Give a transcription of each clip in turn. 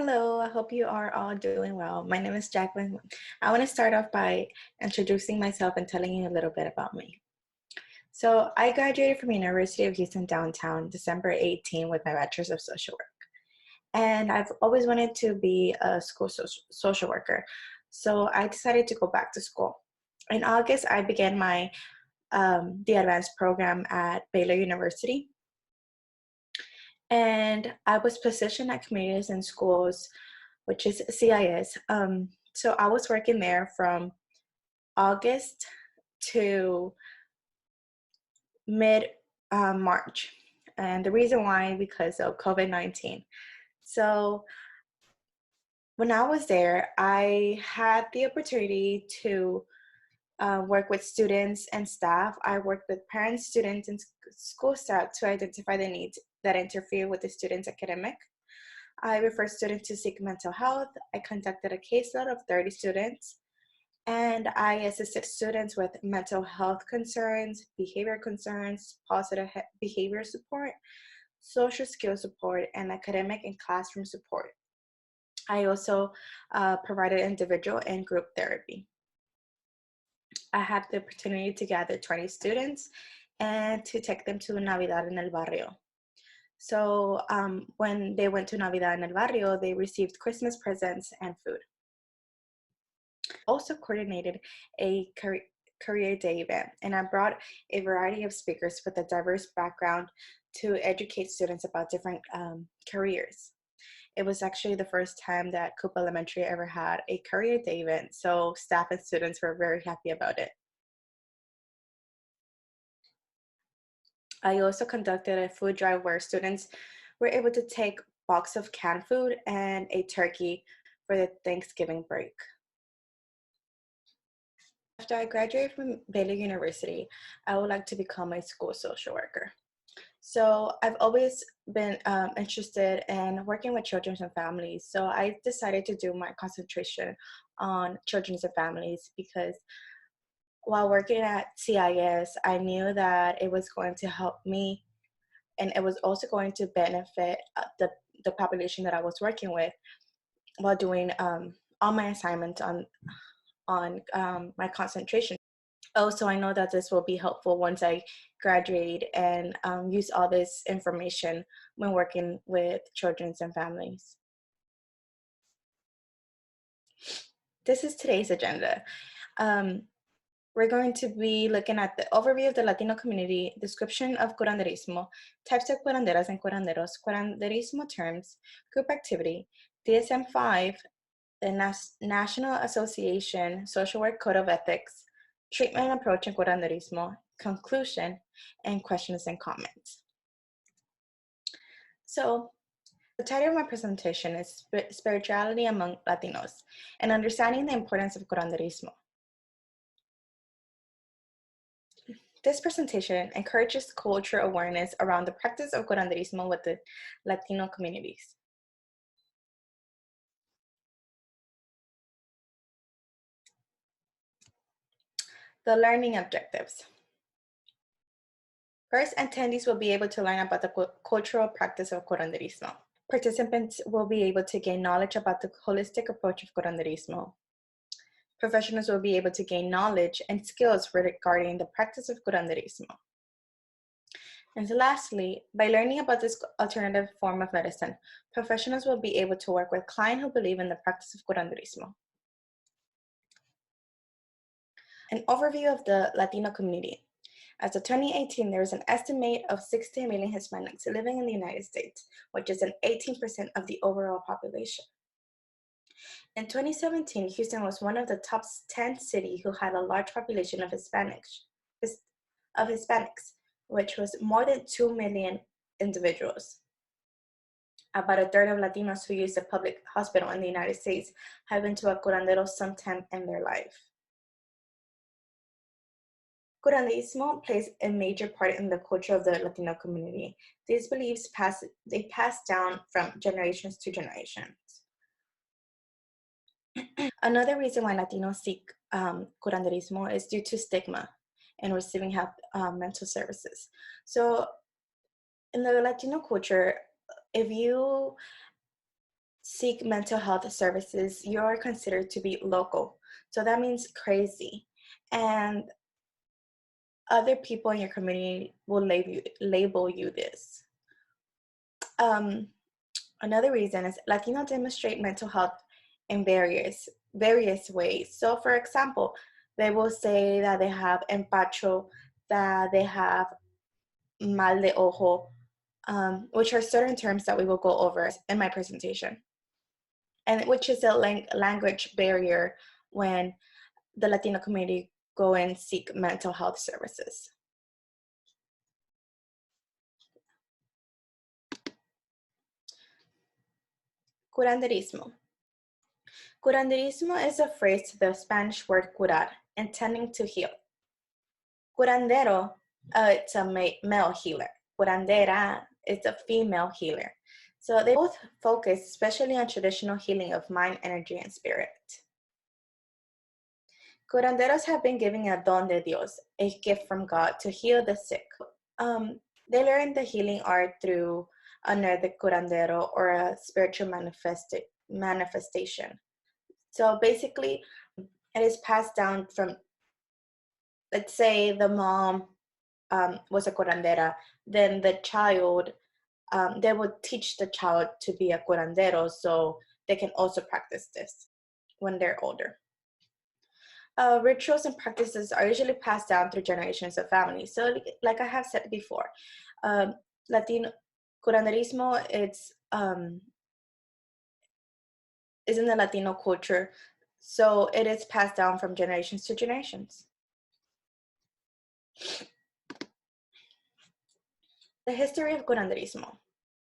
Hello, I hope you are all doing well. My name is Jacqueline. I want to start off by introducing myself and telling you a little bit about me. So, I graduated from University of Houston downtown December 18 with my bachelor's of social work. And I've always wanted to be a school social worker. So, I decided to go back to school. In August, I began the advanced program at Baylor University. And I was positioned at Communities and Schools, which is CIS. So I was working there from August to mid March. And the reason why, because of COVID-19. So when I was there, I had the opportunity to work with students and staff. I worked with parents, students, and school staff to identify the needs that interfere with the student's academic. I referred students to seek mental health. I conducted a caseload of 30 students, and I assisted students with mental health concerns, behavior concerns, positive behavior support, social skills support, and academic and classroom support. I also provided individual and group therapy. I had the opportunity to gather 20 students and to take them to Navidad en el Barrio. So when they went to Navidad en el Barrio, they received Christmas presents and food. Also coordinated a career day event, and I brought a variety of speakers with a diverse background to educate students about different careers. It was actually the first time that Cooper Elementary ever had a career day event, so staff and students were very happy about it. I also conducted a food drive where students were able to take a box of canned food and a turkey for the Thanksgiving break. After I graduated from Baylor University, I would like to become a school social worker. So I've always been interested in working with children and families. So I decided to do my concentration on children and families because while working at CIS, I knew that it was going to help me and it was also going to benefit the population that I was working with while doing all my assignments on my concentration. Also, I know that this will be helpful once I graduate and use all this information when working with children and families. This is today's agenda. We're going to be looking at the overview of the Latino community, description of curanderismo, types of curanderas and curanderos, curanderismo terms, group activity, DSM-5, the National Association Social Work Code of Ethics, treatment and approach in curanderismo, conclusion, and questions and comments. So, the title of my presentation is Spirituality Among Latinos and Understanding the Importance of Curanderismo. This presentation encourages cultural awareness around the practice of curanderismo with the Latino communities. The learning objectives. First, attendees will be able to learn about the cultural practice of curanderismo. Participants will be able to gain knowledge about the holistic approach of curanderismo. Professionals will be able to gain knowledge and skills regarding the practice of curanderismo. And lastly, by learning about this alternative form of medicine, professionals will be able to work with clients who believe in the practice of curanderismo. An overview of the Latino community. As of 2018, there is an estimate of 60 million Hispanics living in the United States, which is an 18% of the overall population. In 2017, Houston was one of the top 10 cities who had a large population of Hispanics, which was more than 2 million individuals. About a third of Latinos who use a public hospital in the United States have been to a curandero sometime in their life. Curanderismo plays a major part in the culture of the Latino community. These beliefs pass down from generations to generations. Another reason why Latinos seek curanderismo is due to stigma in receiving health mental services. So in the Latino culture, if you seek mental health services, you're considered to be local. So that means crazy. And other people in your community will label you this. Another reason is Latino demonstrate mental health in various ways. So for example, they will say that they have empacho, that they have mal de ojo, which are certain terms that we will go over in my presentation, and which is a language barrier when the Latino community go and seek mental health services. Curanderismo. Curanderismo is a phrase to the Spanish word curar, intending to heal. Curandero, it's a male healer. Curandera is a female healer. So they both focus especially on traditional healing of mind, energy, and spirit. Curanderos have been given a don de Dios, a gift from God, to heal the sick. They learn the healing art through another curandero or a spiritual manifestation. So basically, it is passed down from, let's say the mom was a curandera, then the child, they would teach the child to be a curandero so they can also practice this when they're older. Rituals and practices are usually passed down through generations of families. So like I have said before, Latino curanderismo, is in the Latino culture, so it is passed down from generations to generations. The history of curanderismo.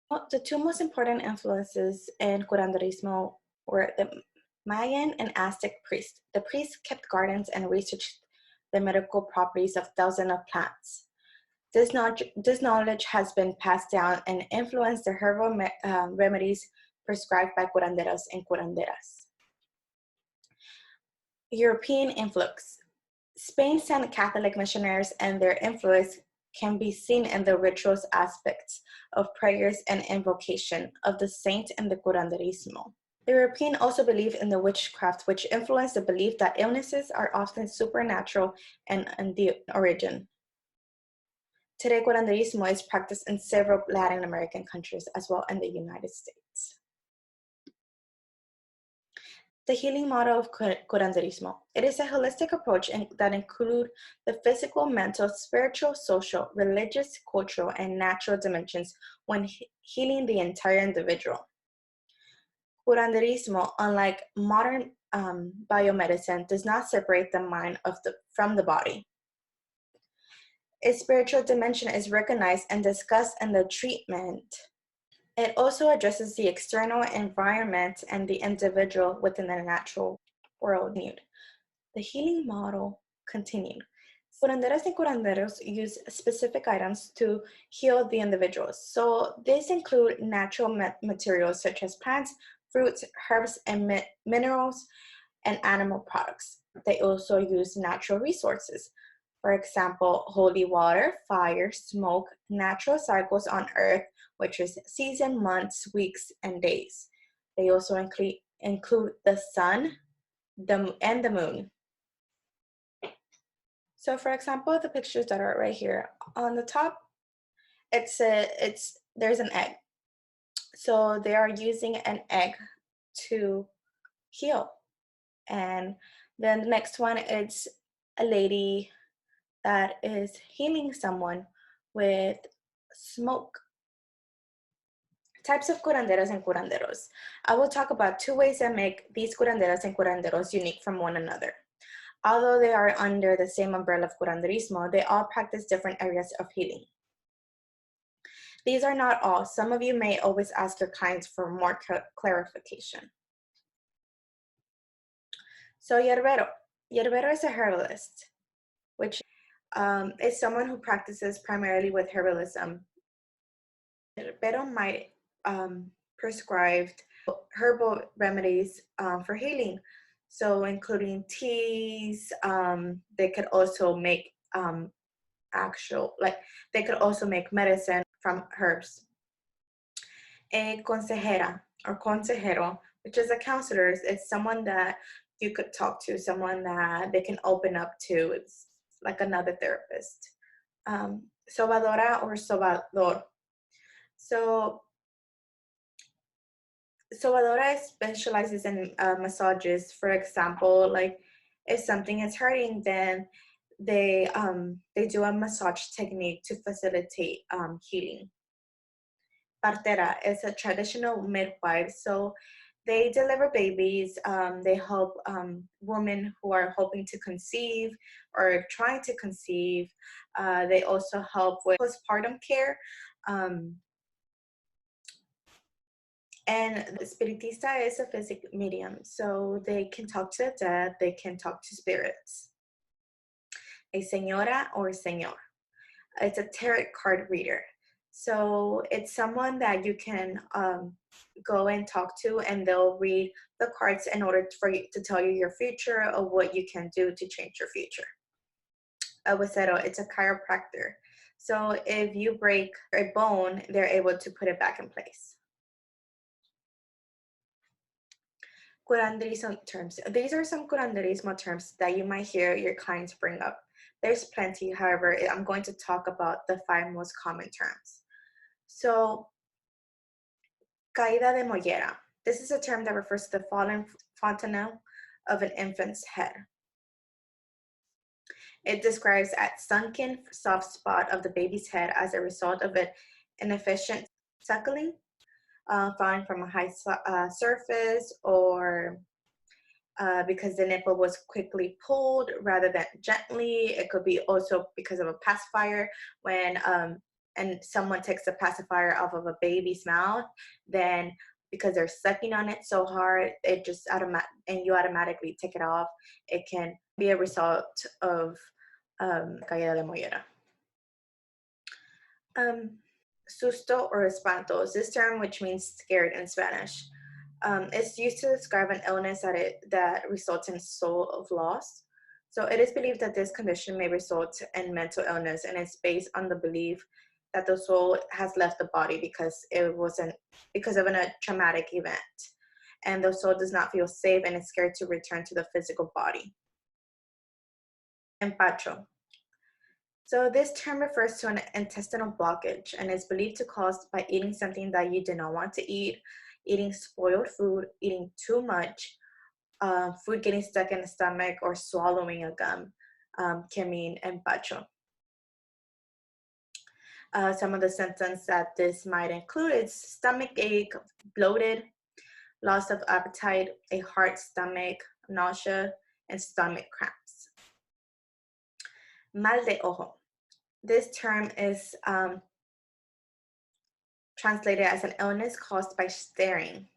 Well, the two most important influences in curanderismo were the Mayan and Aztec priests. The priests kept gardens and researched the medical properties of thousands of plants. This knowledge has been passed down and influenced the herbal remedies prescribed by curanderos and curanderas. European influx. Spain sent Catholic missionaries, and their influence can be seen in the rituals aspects of prayers and invocation of the saint and the curanderismo. The European also believed in the witchcraft, which influenced the belief that illnesses are often supernatural and the origin. Today, curanderismo is practiced in several Latin American countries as well in the United States. The healing model of curanderismo. It is a holistic approach that includes the physical, mental, spiritual, social, religious, cultural, and natural dimensions when healing the entire individual. Curanderismo, unlike modern biomedicine, does not separate the mind from the body. Its spiritual dimension is recognized and discussed in the treatment. It also addresses the external environment and the individual within the natural world. The healing model continued. Curanderas and curanderos use specific items to heal the individuals. So these include natural materials such as plants, fruits, herbs, and minerals, and animal products. They also use natural resources. For example, holy water, fire, smoke, natural cycles on earth, which is season, months, weeks, and days. They also include the sun and the moon. So for example, the pictures that are right here on the top, there's an egg. So they are using an egg to heal. And then the next one is a lady that is healing someone with smoke. Types of curanderos and curanderos. I will talk about two ways that make these curanderos and curanderos unique from one another. Although they are under the same umbrella of curanderismo, they all practice different areas of healing. These are not all. Some of you may always ask your clients for more clarification. So yerbero. Yerbero is a herbalist, which is someone who practices primarily with herbalism. Yerbero might prescribe herbal remedies for healing. So including teas, they could also make they could also make medicine from herbs. A consejera. or consejero, which is a counselor. It's someone that you could talk to, someone that they can open up to. It's like another therapist. Sobadora or sobador. So sobadora specializes in massages. For example, like if something is hurting, then they do a massage technique to facilitate healing. Partera is a traditional midwife, so they deliver babies. They help women who are hoping to conceive or trying to conceive. They also help with postpartum care. Um, and the spiritista is a physic medium, so they can talk to the dead, they can talk to spirits. A señora or señor. It's a tarot card reader. So it's someone that you can go and talk to, and they'll read the cards in order for you to tell you your future or what you can do to change your future. Aguacero, it's a chiropractor. So if you break a bone, they're able to put it back in place. Curanderismo terms. These are some curanderismo terms that you might hear your clients bring up. There's plenty, however, I'm going to talk about the 5 most common terms. So, caída de mollera. This is a term that refers to the fallen fontanelle of an infant's head. It describes a sunken soft spot of the baby's head as a result of an inefficient suckling, falling from a high surface, or because the nipple was quickly pulled rather than gently. It could be also because of a pacifier when and someone takes the pacifier off of a baby's mouth, then because they're sucking on it so hard, it just and you automatically take it off. It can be a result of caída de mollera. Susto or espantos, this term, which means scared in Spanish, it's used to describe an illness that results in soul of loss. So it is believed that this condition may result in mental illness, and it's based on the belief that the soul has left the body because of a traumatic event, and the soul does not feel safe and is scared to return to the physical body. Empacho. So this term refers to an intestinal blockage and is believed to cause by eating something that you do not want to eat, eating spoiled food, eating too much, food getting stuck in the stomach, or swallowing a gum can mean empacho. Some of the symptoms that this might include is stomach ache, bloated, loss of appetite, a hard stomach, nausea, and stomach cramps. Mal de ojo. This term is translated as an illness caused by staring,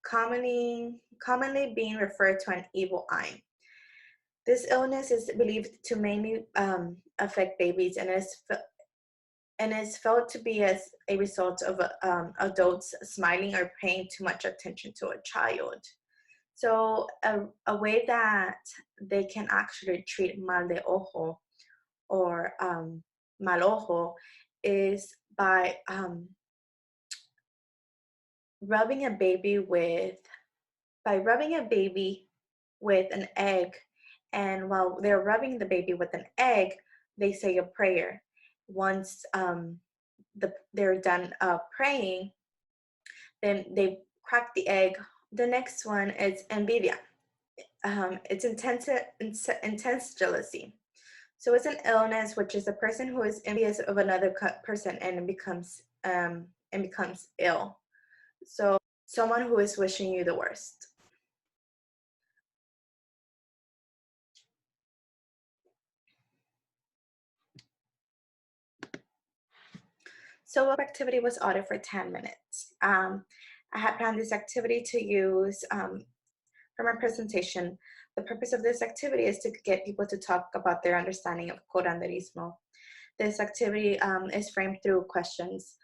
commonly being referred to an evil eye. This illness is believed to mainly affect babies and is felt to be as a result of adults smiling or paying too much attention to a child. So a way that they can actually treat mal de ojo or mal ojo is by rubbing a baby with an egg, and while they're rubbing the baby with an egg, they say a prayer. Once they're done praying, then they crack the egg. The next one is envidia. It's intense jealousy. So it's an illness which is a person who is envious of another person and becomes ill. So someone who is wishing you the worst. So activity was ordered for 10 minutes. I had planned this activity to use for my presentation. The purpose of this activity is to get people to talk about their understanding of curanderismo. This activity is framed through questions.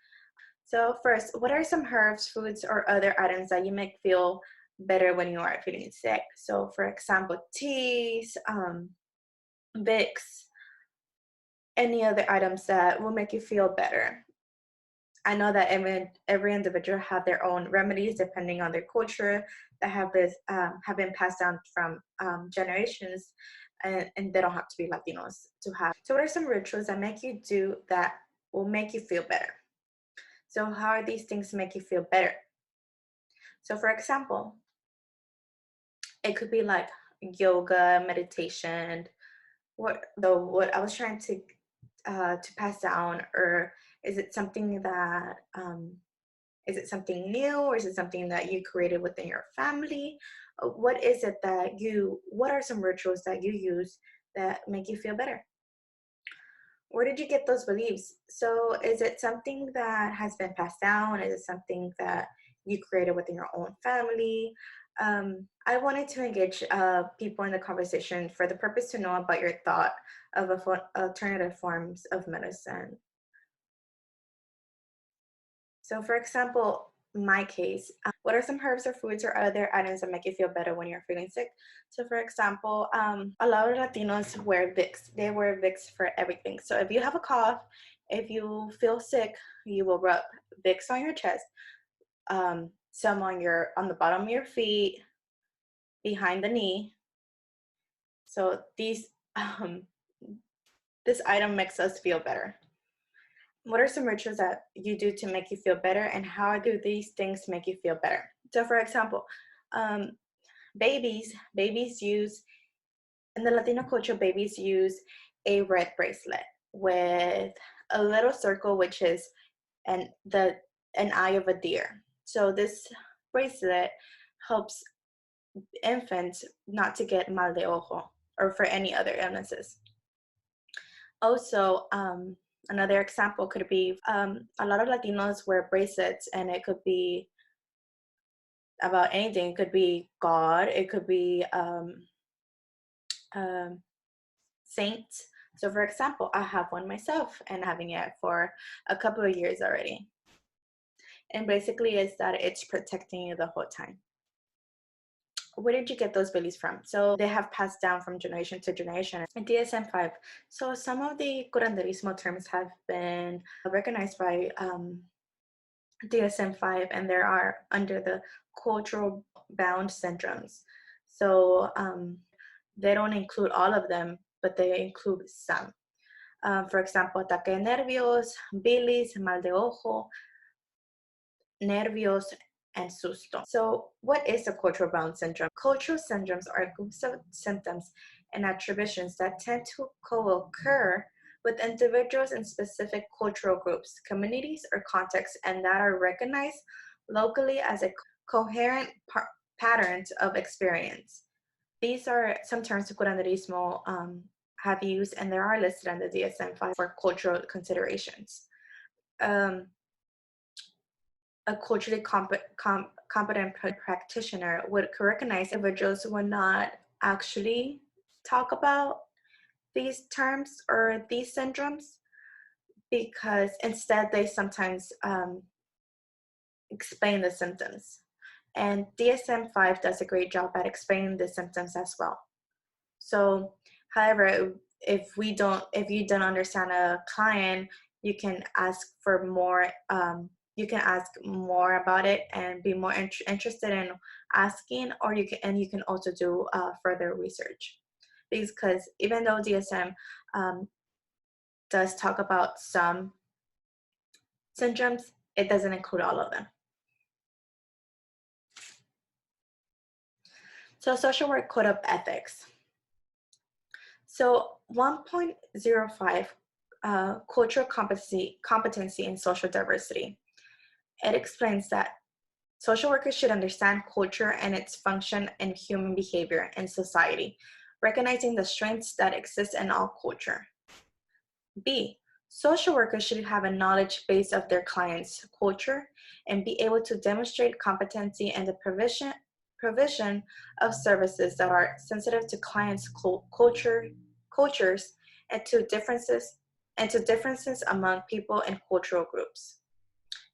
So first, what are some herbs, foods, or other items that you make feel better when you are feeling sick? So for example, teas, Vicks, any other items that will make you feel better. I know that every individual have their own remedies depending on their culture that have been passed down from generations, and they don't have to be Latinos to have. So what are some rituals that make you do that will make you feel better? So how are these things make you feel better? So for example, it could be like yoga, meditation. What I was trying to pass down, or is it something that is it something new, or is it something that you created within your family? What is it that what are some rituals that you use that make you feel better? Where did you get those beliefs? So is it something that has been passed down? Is it something that you created within your own family? I wanted to engage people in the conversation for the purpose to know about your thought of alternative forms of medicine. So for example, my case, what are some herbs or foods or other items that make you feel better when you're feeling sick? So for example, a lot of Latinos wear Vicks. They wear Vicks for everything. So if you have a cough, if you feel sick, you will rub Vicks on your chest, some on the bottom of your feet, behind the knee. So this item makes us feel better. What are some rituals that you do to make you feel better, and how do these things make you feel better? So for example, um, babies use, in the Latino culture, babies use a red bracelet with a little circle, which is an eye of a deer. So this bracelet helps infants not to get mal de ojo or for any other illnesses. Also, another example could be a lot of Latinos wear bracelets, and it could be about anything. It could be God, it could be saints. So, for example, I have one myself and having it for a couple of years already. And basically, is that it's protecting you the whole time. Where did you get those beliefs from? So they have passed down from generation to generation. In DSM-5, so some of the curanderismo terms have been recognized by DSM-5, and there are under the cultural bound syndromes. So they don't include all of them, but they include some. For example, ataque de nervios, bilis, mal de ojo, nervios, and susto. So what is a cultural bound syndrome? Cultural syndromes are groups of symptoms and attributions that tend to co-occur with individuals in specific cultural groups, communities, or contexts, and that are recognized locally as a coherent patterns of experience. These are some terms curanderismo have used, and they are listed on the DSM-5 for cultural considerations. A culturally competent practitioner would recognize individuals who would not actually talk about these terms or these syndromes, because instead they sometimes explain the symptoms. And DSM-5 does a great job at explaining the symptoms as well. So, however, if you don't understand a client, you can ask for more. You can ask more about it and be more interested in asking, or you can also do further research, because even though DSM does talk about some syndromes, it doesn't include all of them. So, social work code of ethics. So 1.05, cultural competency in social diversity. It explains that social workers should understand culture and its function in human behavior in society, recognizing the strengths that exist in all culture. B, social workers should have a knowledge base of their clients' culture and be able to demonstrate competency in the provision of services that are sensitive to clients' cultures and to differences among people and cultural groups.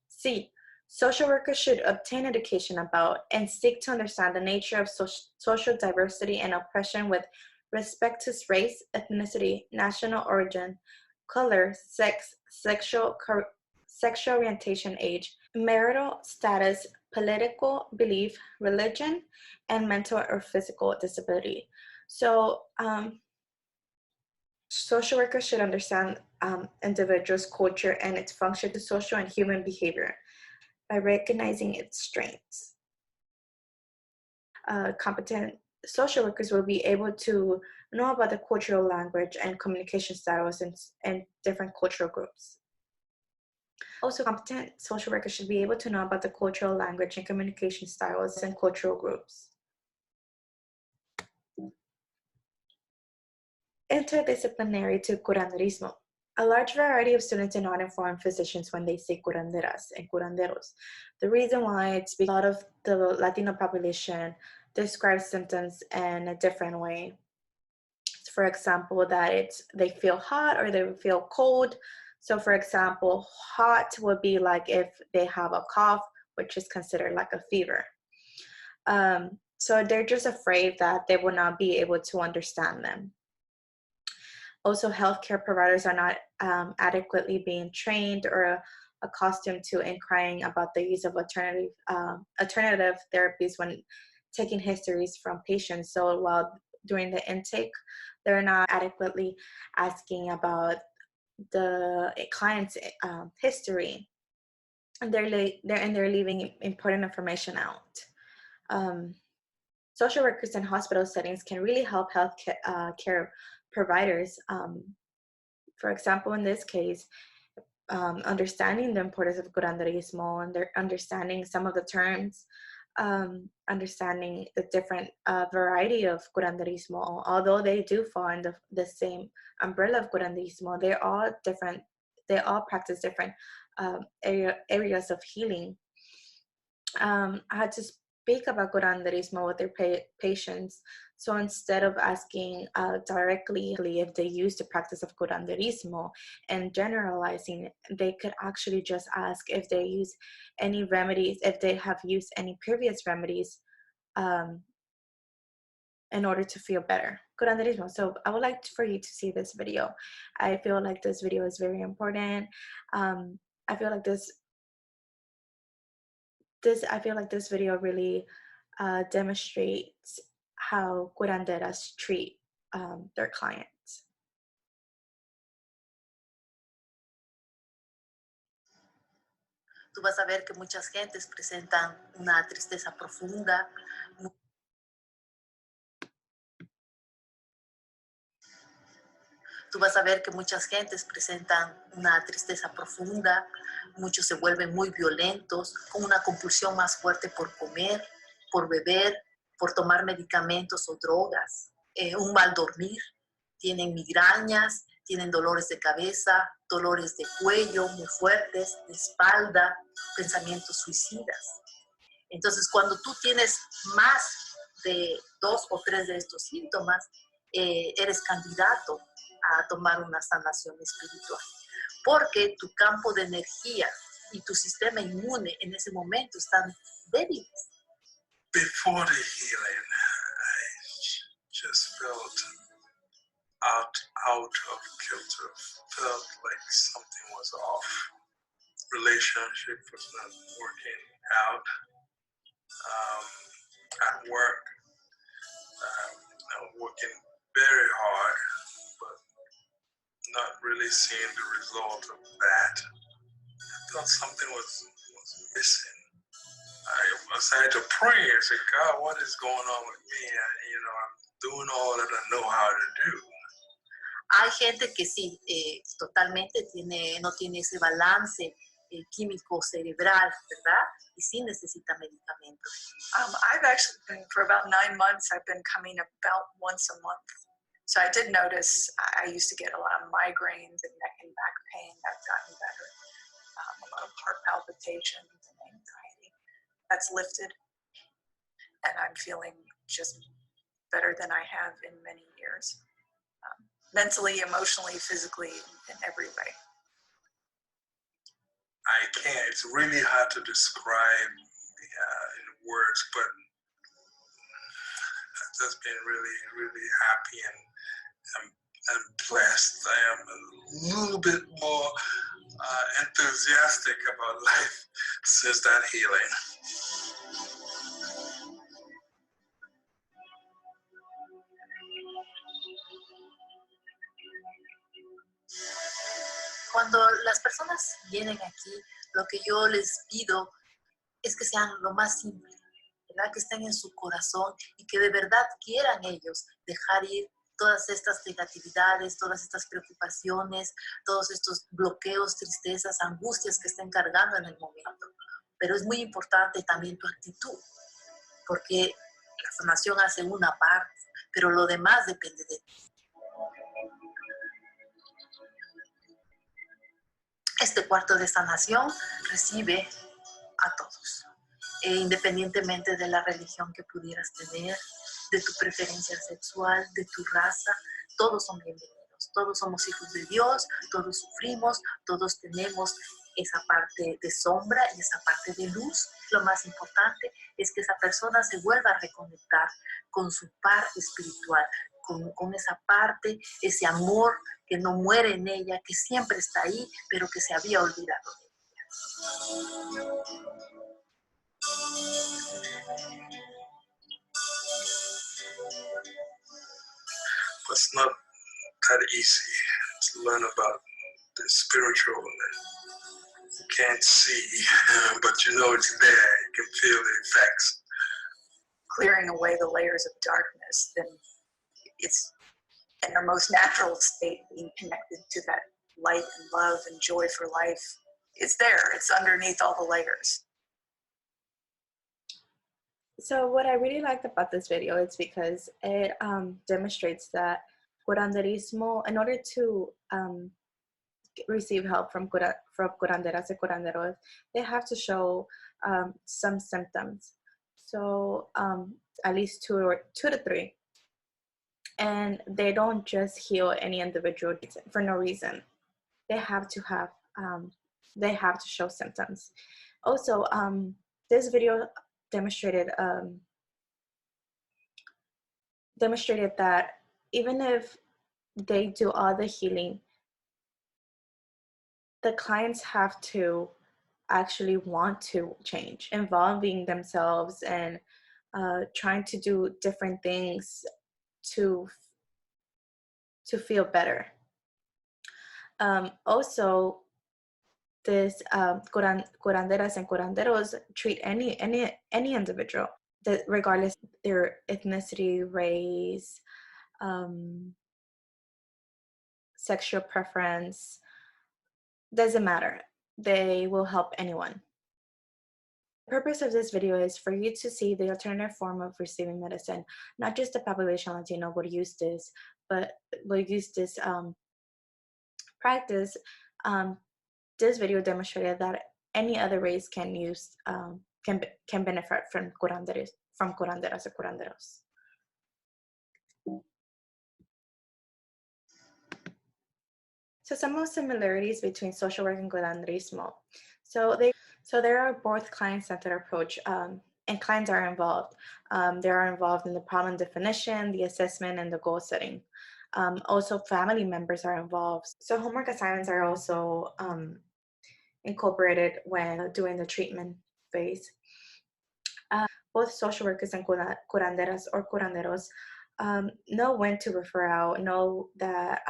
C, social workers should obtain education about and seek to understand the nature of social diversity and oppression with respect to race, ethnicity, national origin, color, sex, sexual orientation, age, marital status, political belief, religion, and mental or physical disability. So social workers should understand individuals' culture and its function to social and human behavior by recognizing its strengths. Competent social workers will be able to know about the cultural language and communication styles in different cultural groups. Also, competent social workers should be able to know about the cultural language and communication styles and cultural groups. Interdisciplinary to curanderismo. A large variety of students are not informed physicians when they say curanderas and curanderos. The reason why it's because a lot of the Latino population describes symptoms in a different way. For example, that they feel hot or they feel cold. So for example, hot would be like if they have a cough, which is considered like a fever. So they're just afraid that they will not be able to understand them. Also, healthcare providers are not adequately being trained or accustomed to inquiring about the use of alternative therapies when taking histories from patients. So while during the intake, they're not adequately asking about the client's history, and they're leaving important information out. Social workers in hospital settings can really help care providers. For example, in this case, understanding the importance of curanderismo and understanding some of the terms, understanding the different variety of curanderismo. Although they do fall in the same umbrella of curanderismo, they're all different. They all practice different areas of healing. I had to speak about curanderismo with their patients. So instead of asking directly if they use the practice of curanderismo and generalizing, they could actually just ask if they use any remedies, if they have used any previous remedies in order to feel better. Curanderismo. So I would like for you to see this video. I feel like this video is very important. I feel like this video really demonstrates how curanderas treat their clients. Tú vas a ver que muchas gentes presentan una tristeza profunda. Tú vas a ver que muchas gentes presentan una tristeza profunda, muchos se vuelven muy violentos, con una compulsión más fuerte por comer, por beber, por tomar medicamentos o drogas, un mal dormir, tienen migrañas, tienen dolores de cabeza, dolores de cuello muy fuertes, de espalda, pensamientos suicidas. Entonces, cuando tú tienes más de 2 o 3 de estos síntomas, eres candidato a tomar una sanación espiritual, porque tu campo de energía y tu sistema inmune en ese momento están débiles. Before the healing, I just felt out of kilter, felt like something was off. Relationship was not working out. At work, I'm working very hard, but not really seeing the result of that. I thought something was missing. I started to pray and say, God, what is going on with me? I'm doing all that I know how to do. Hay gente que sí, totalmente no tiene ese balance químico cerebral, ¿verdad? Y sí necesita medicamentos. I've actually been, for about 9 months, I've been coming about once a month. So I did notice I used to get a lot of migraines and neck and back pain. That's gotten better. A lot of heart palpitations and anxiety. That's lifted. And I'm feeling just better than I have in many years. Mentally, emotionally, physically, in every way. I can't. It's really hard to describe in words, but I've just been really, really happy and blessed. I am a little bit more enthusiastic about life since that healing. Cuando las personas vienen aquí, lo que yo les pido es que sean lo más simple, ¿verdad? Que estén en su corazón y que de verdad quieran ellos dejar ir todas estas negatividades, todas estas preocupaciones, todos estos bloqueos, tristezas, angustias que estén cargando en el momento. Pero es muy importante también tu actitud, porque la sanación hace una parte, pero lo demás depende de ti. Este cuarto de sanación recibe a todos, independientemente de la religión que pudieras tener, de tu preferencia sexual, de tu raza, todos son bienvenidos, todos somos hijos de Dios, todos sufrimos, todos tenemos esa parte de sombra y esa parte de luz. Lo más importante es que esa persona se vuelva a reconectar con su par espiritual, con esa parte, ese amor que no muere en ella, que siempre está ahí, pero que se había olvidado de ella. It's not that easy to learn about the spiritual that you can't see, but you know it's there. You can feel the effects. Clearing away the layers of darkness, then it's in our most natural state, being connected to that light and love and joy for life. It's there, it's underneath all the layers. So what I really liked about this video is because it demonstrates that curanderismo, in order to receive help from curanderas and curanderos, they have to show some symptoms. So at least two to three. And they don't just heal any individual for no reason. They have to have, they have to show symptoms. Also, this video demonstrated that even if they do all the healing, the clients have to actually want to change, involving themselves and trying to do different things to feel better. Also, this curanderas and curanderos treat any individual, that regardless of their ethnicity, race, sexual preference, doesn't matter. They will help anyone. The purpose of this video is for you to see the alternative form of receiving medicine. Not just the population Latino would use this, but will use this practice. This video demonstrated that any other race can use can benefit from curanderas and curanderos. So some of the similarities between social work and curanderismo. So there are both client-centered approach, and clients are involved. They are involved in the problem definition, the assessment, and the goal setting. Also, family members are involved. So homework assignments are also incorporated when doing the treatment phase. Both social workers and curanderas or curanderos know when to refer out, know that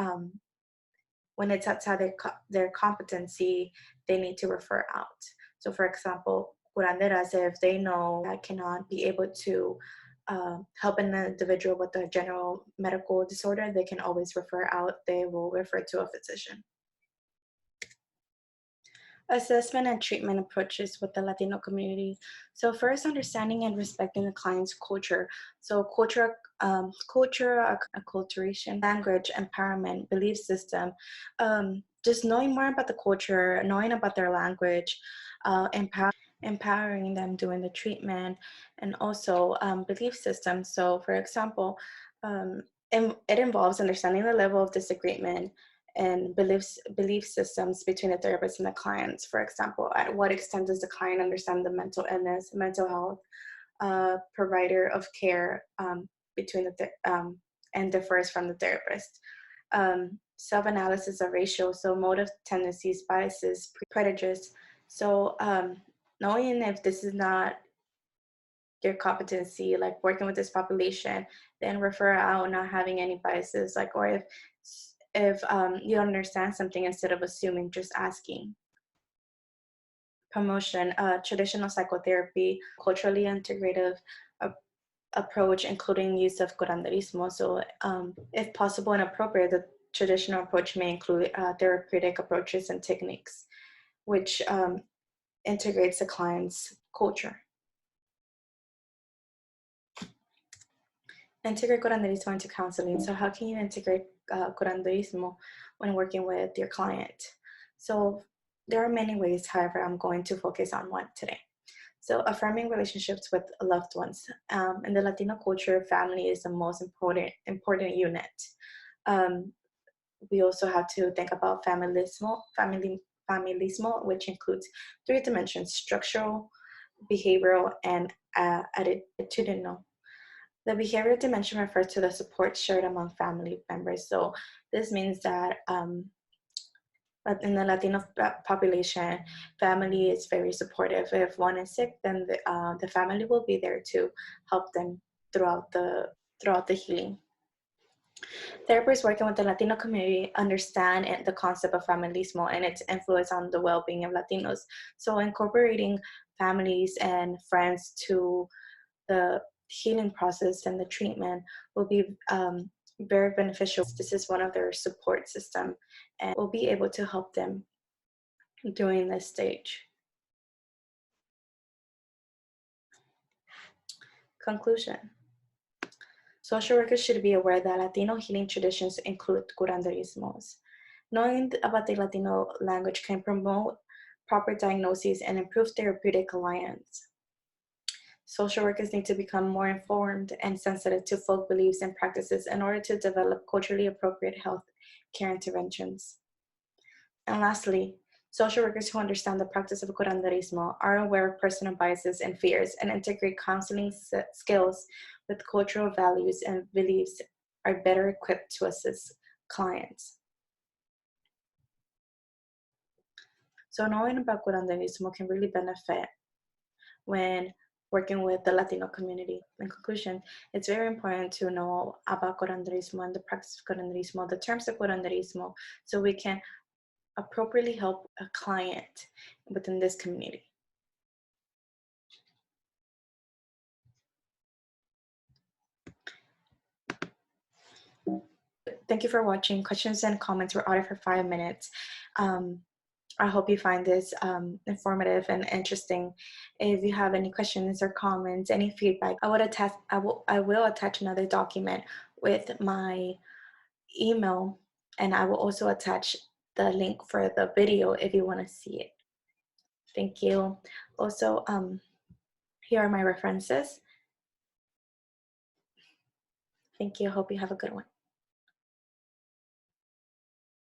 when it's outside their competency, they need to refer out. So for example, curanderas, if they know that cannot be able to help an individual with a general medical disorder, they can always refer out. They will refer to a physician. Assessment and treatment approaches with the Latino community. So first, understanding and respecting the client's culture. So culture, acculturation, language, empowerment, belief system. Just knowing more about the culture, knowing about their language, empowering them doing the treatment, and also belief systems. So for example, it involves understanding the level of disagreement and belief systems between the therapist and the clients. For example, at what extent does the client understand the mental illness, mental health, provider of care between and differs from the therapist. self-analysis of ratios, so motive, tendencies, biases, prejudice. So knowing if this is not your competency, like working with this population, then refer out not having any biases, like, or if you don't understand something, instead of assuming, just asking. Promotion, traditional psychotherapy, culturally integrative approach, including use of curanderismo. So if possible and appropriate, the traditional approach may include therapeutic approaches and techniques, which integrates the client's culture. Integrate curanderismo into counseling. So how can you integrate curanderismo when working with your client? So there are many ways, however, I'm going to focus on one today. So affirming relationships with loved ones. In the Latino culture, family is the most important unit. We also have to think about familismo, which includes 3 dimensions: structural, behavioral, and attitudinal. The behavioral dimension refers to the support shared among family members. So this means that in the Latino population, family is very supportive. If one is sick, then the family will be there to help them throughout the healing. Therapists working with the Latino community understand the concept of familismo and its influence on the well-being of Latinos. So incorporating families and friends to the healing process and the treatment will be very beneficial. This is one of their support system and will be able to help them during this stage. Conclusion. Social workers should be aware that Latino healing traditions include curanderismos. Knowing about the Latino language can promote proper diagnoses and improve therapeutic alliance. Social workers need to become more informed and sensitive to folk beliefs and practices in order to develop culturally appropriate health care interventions. And lastly, social workers who understand the practice of curanderismo are aware of personal biases and fears and integrate counseling skills with cultural values and beliefs are better equipped to assist clients. So knowing about curanderismo can really benefit when working with the Latino community. In conclusion, it's very important to know about curanderismo and the practice of curanderismo, the terms of curanderismo, so we can appropriately help a client within this community. Thank you for watching. Questions and comments were ordered for 5 minutes. I hope you find this informative and interesting. If you have any questions or comments, any feedback, I will attach another document with my email, and I will also attach the link for the video if you want to see it. Thank you. Also, here are my references. Thank you. Hope you have a good one.